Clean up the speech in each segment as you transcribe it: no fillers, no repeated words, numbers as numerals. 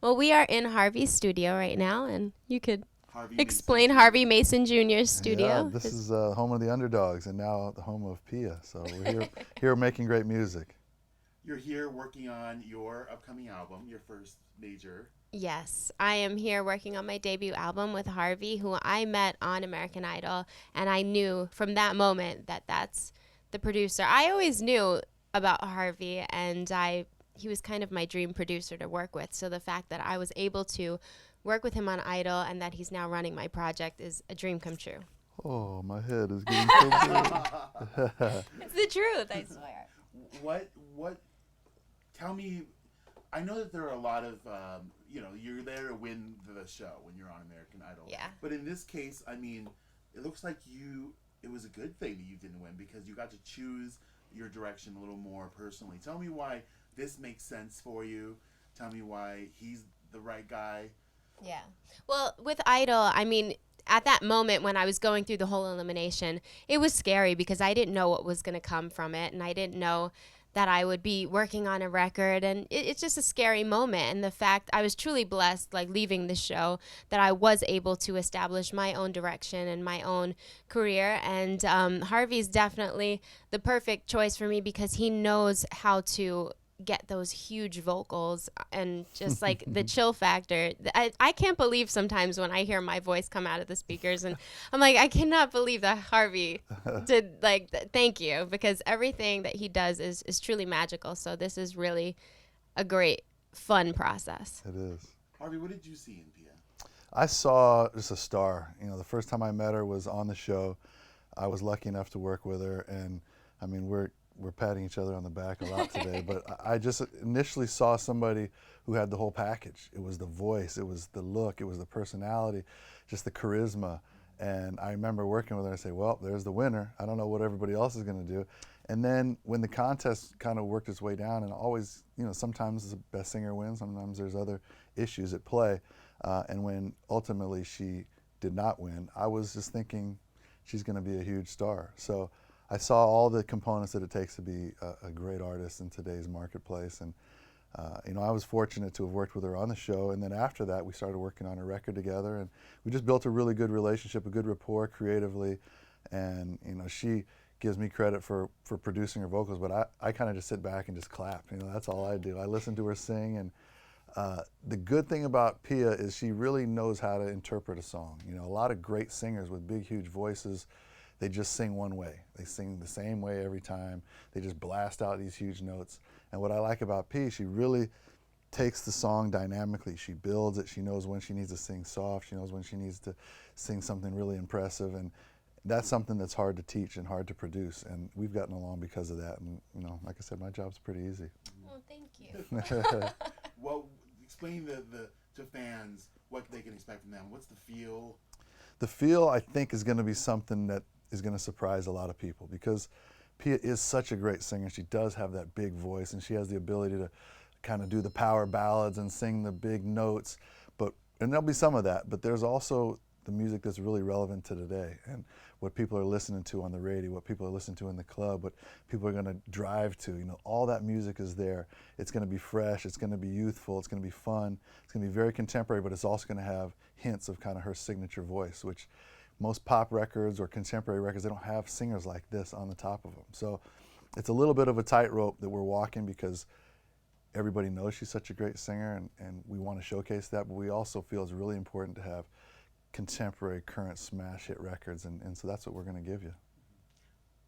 Well, we are in Harvey's studio right now, and you could Harvey explain Mason. Harvey Mason Jr.'s Yeah, studio. this is home of the underdogs and now the home of Pia. So we're here making great music. You're here working on your upcoming album, your first major. Yes, I am here working on my debut album with Harvey, who I met on American Idol, and I knew from that moment that that's the producer. I always knew about Harvey, and I he was kind of my dream producer to work with. So the fact that I was able to work with him on Idol and that he's now running my project is a dream come true. Oh, my head is getting so big. It's the truth, I swear. what? Tell me. I know that there are a lot of, you're there to win the show when you're on American Idol. Yeah. But in this case, I mean, it looks like it was a good thing that you didn't win because you got to choose your direction a little more personally. Tell me why this makes sense for you. Tell me why he's the right guy. Yeah. Well, with Idol, I mean, at that moment when I was going through the whole elimination, it was scary because I didn't know what was going to come from it, and I didn't know that I would be working on a record, and it's just a scary moment. And the fact I was truly blessed, like leaving the show, that I was able to establish my own direction and my own career. And Harvey's definitely the perfect choice for me because he knows how to get those huge vocals and just like the chill factor. I can't believe sometimes when I hear my voice come out of the speakers and I'm like, I cannot believe that Harvey did like, thank you, because everything that he does is truly magical. So this is really a great, fun process. It is. Harvey, what did you see in Pia? I saw just a star. You know, the first time I met her was on the show. I was lucky enough to work with her, and I mean, we're patting each other on the back a lot today, but I just initially saw somebody who had the whole package. It was the voice, it was the look, it was the personality, just the charisma. And I remember working with her and say, well, there's the winner. I don't know what everybody else is going to do. And then when the contest kind of worked its way down, and always, you know, sometimes the best singer wins, sometimes there's other issues at play. And when ultimately she did not win, I was just thinking she's going to be a huge star. So I saw all the components that it takes to be a great artist in today's marketplace. And you know, I was fortunate to have worked with her on the show, and then after that we started working on a record together, and we just built a really good relationship, a good rapport creatively. And you know, she gives me credit for producing her vocals, but I kind of just sit back and just clap. You know, that's all I do. I listen to her sing, and the good thing about Pia is she really knows how to interpret a song. You know, a lot of great singers with big, huge voices, they just sing one way. They sing the same way every time. They just blast out these huge notes. And what I like about Pia, she really takes the song dynamically. She builds it. She knows when she needs to sing soft. She knows when she needs to sing something really impressive. And that's something that's hard to teach and hard to produce. And we've gotten along because of that. And you know, like I said, my job's pretty easy. Well, thank you. Well, explain to fans what they can expect from them. What's the feel? The feel, I think, is going to be something that is going to surprise a lot of people because Pia is such a great singer. She does have that big voice, and she has the ability to kind of do the power ballads and sing the big notes. And there'll be some of that, but there's also the music that's really relevant to today and what people are listening to on the radio, what people are listening to in the club, what people are going to drive to. You know, all that music is there. It's going to be fresh. It's going to be youthful. It's going to be fun. It's going to be very contemporary, but it's also going to have hints of kind of her signature voice, which most pop records or contemporary records, they don't have singers like this on the top of them. So it's a little bit of a tightrope that we're walking because everybody knows she's such a great singer, and we want to showcase that, but we also feel it's really important to have contemporary, current smash hit records, and so that's what we're going to give you.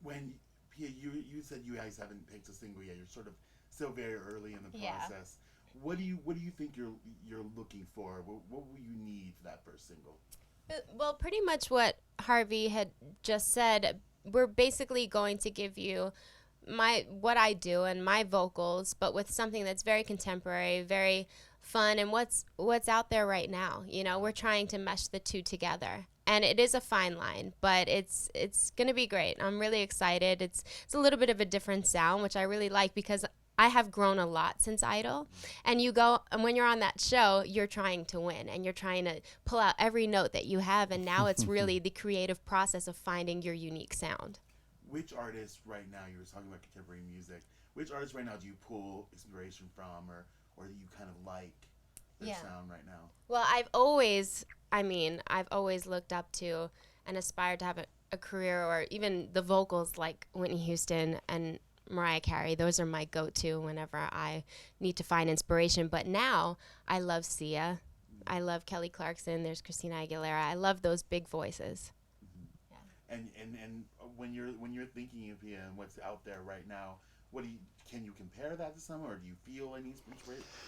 When Pia, you said you guys haven't picked a single yet. You're sort of still very early in the Yeah. process. What do you think you're looking for? What will you need for that first single? Well, pretty much what Harvey had just said. We're basically going to give you what I do and my vocals, but with something that's very contemporary, very fun, and what's out there right now. You know, we're trying to mesh the two together. And it is a fine line, but it's going to be great. I'm really excited. It's a little bit of a different sound, which I really like because I have grown a lot since Idol. And when you're on that show, you're trying to win and you're trying to pull out every note that you have. And now it's really the creative process of finding your unique sound. Which artists right now, you were talking about contemporary music, which artists right now do you pull inspiration from or that you kind of like? their Yeah. sound right now? Well, I've always looked up to and aspired to have a career or even the vocals like Whitney Houston and Mariah Carey. Those are my go-to whenever I need to find inspiration. But now I love Sia. I love Kelly Clarkson. There's Christina Aguilera. I love those big voices. Yeah. And when you're thinking of Pia and what's out there right now, can you compare that to someone, or do you feel any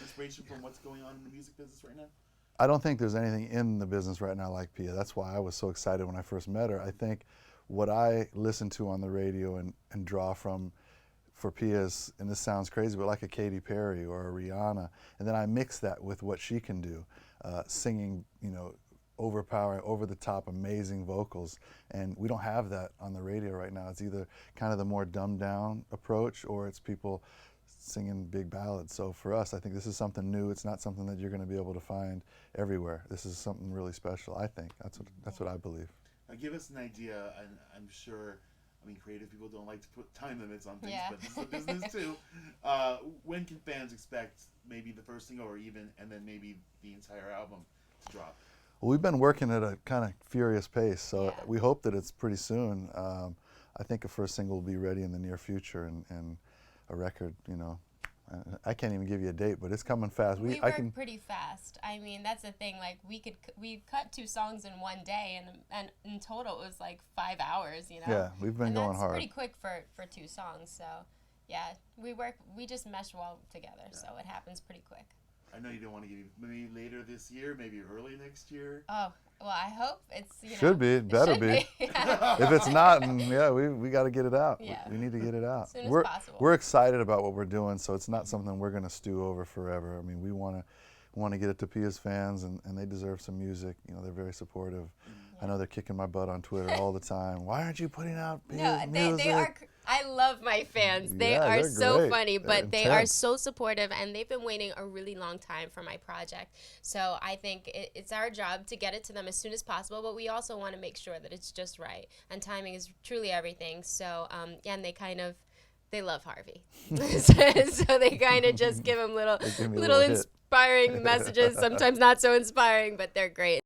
inspiration from what's going on in the music business right now? I don't think there's anything in the business right now like Pia. That's why I was so excited when I first met her. I think what I listen to on the radio and draw from for Pia's, and this sounds crazy, but like a Katy Perry or a Rihanna, and then I mix that with what she can do, singing, overpowering, over the top, amazing vocals, and we don't have that on the radio right now. It's either kind of the more dumbed down approach, or it's people singing big ballads. So for us, I think this is something new. It's not something that you're going to be able to find everywhere. This is something really special, I think. That's what I believe. Now give us an idea, and I'm sure, creative people don't like to put time limits on things, Yeah. but this is a business too. When can fans expect maybe the first single, and then maybe the entire album to drop? Well, we've been working at a kind of furious pace, so Yeah. we hope that it's pretty soon. I think a first single will be ready in the near future, and a record, I can't even give you a date, but it's coming fast. We work pretty fast. That's the thing. Like we cut 2 songs in one day, and in total it was like 5 hours. Yeah, we've been going that's hard. pretty quick for 2 songs. So yeah, we just mesh well together, so it happens pretty quick. I know you don't want to give maybe later this year, maybe early next year. Oh, well, I hope it's, Should be, it better be. If it's not, we got to get it out. Yeah. We need to get it out. As soon as possible. We're excited about what we're doing, so it's not something we're going to stew over forever. We want to get it to Pia's fans, and they deserve some music. They're very supportive. I know they're kicking my butt on Twitter all the time. Why aren't you putting out Pia's music? They are. I love my fans. They Yeah, are they're so great. funny, They're but they are intense. so supportive, and they've been waiting a really long time for my project. So I think it's our job to get it to them as soon as possible, but we also want to make sure that it's just right. And timing is truly everything. So, and they love Harvey. So they kind of just give him little give me a little hit. inspiring messages, sometimes not so inspiring, but they're great.